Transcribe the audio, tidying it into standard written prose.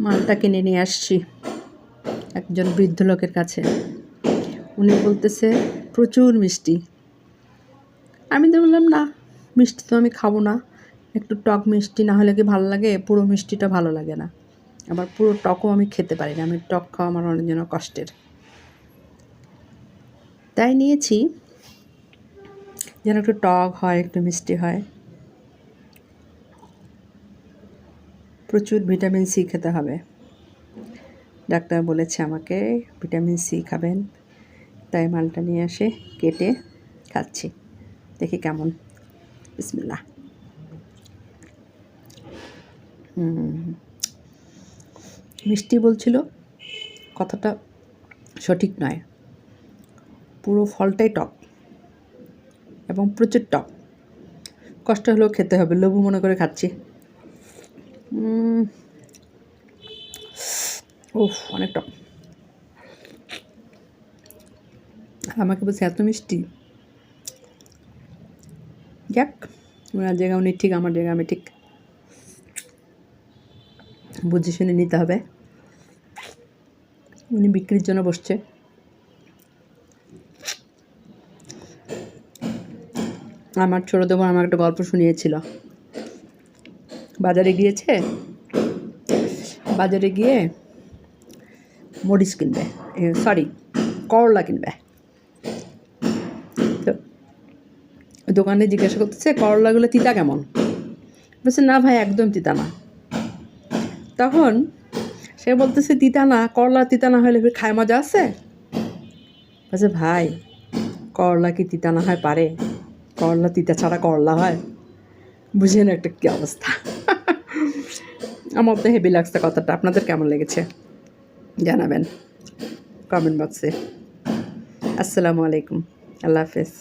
মালটা কিনে নিয়ে আসছি একজন বৃদ্ধ লোকের কাছে। উনি বলতেছে প্রচুর মিষ্টি। আমি তো বললাম না, মিষ্টি তো আমি খাবো না, একটু টক মিষ্টি না হলে কি ভালো লাগে? পুরো মিষ্টিটা ভালো লাগে না, আবার পুরো টকও আমি খেতে পারি না, আমি টক খাওয়া আমার অনেক জন্য কষ্টের। তাই নিয়েছি যেন একটু টক হয়, একটু মিষ্টি হয়। প্রচুর ভিটামিন সি খেতে হবে, ডাক্তার বলেছে আমাকে ভিটামিন সি খাবেন। তাই মালটা নিয়ে আসে, কেটে খাচ্ছি, দেখি কেমন। বিসমিল্লাহ। মিষ্টি বলছিল, কথাটা সঠিক নয়, পুরো ফলটাই টক এবং প্রচুর টক। কষ্ট হলেও খেতে হবে, লেবু মনে করে খাচ্ছি। ওফ, অনেক টক। আমাকে বলছে এত মিষ্টি। যাক, ওনার জায়গা উনি ঠিক, আমার জায়গা আমি ঠিক, বুঝে শুনে নিতে হবে। উনি বিক্রির জন্য বসছে। আমার ছোটো বোন আমার একটা গল্প শুনিয়েছিল। বাজারে গিয়ে মরিচ কিনবে, করলা কিনবে। তো দোকানে জিজ্ঞাসা করতেছে করলাগুলো তিতা কেমন? বলছে না ভাই, একদম তিতা না। তখন সে বলতেছে তিতা না, করলা তিতা না হলে খায় মজা আছে? বলছে ভাই, করলা কি তিতা না হয় পারে? করলা তিতা ছাড়া করলা হয়? বুঝেন একটা কী অবস্থা। আমার তো হেভি লাগছে কথাটা। আপনাদের কেমন লেগেছে জানাবেন কমেন্ট বক্সে। আসসালামু আলাইকুম, আল্লাহ হাফেজ।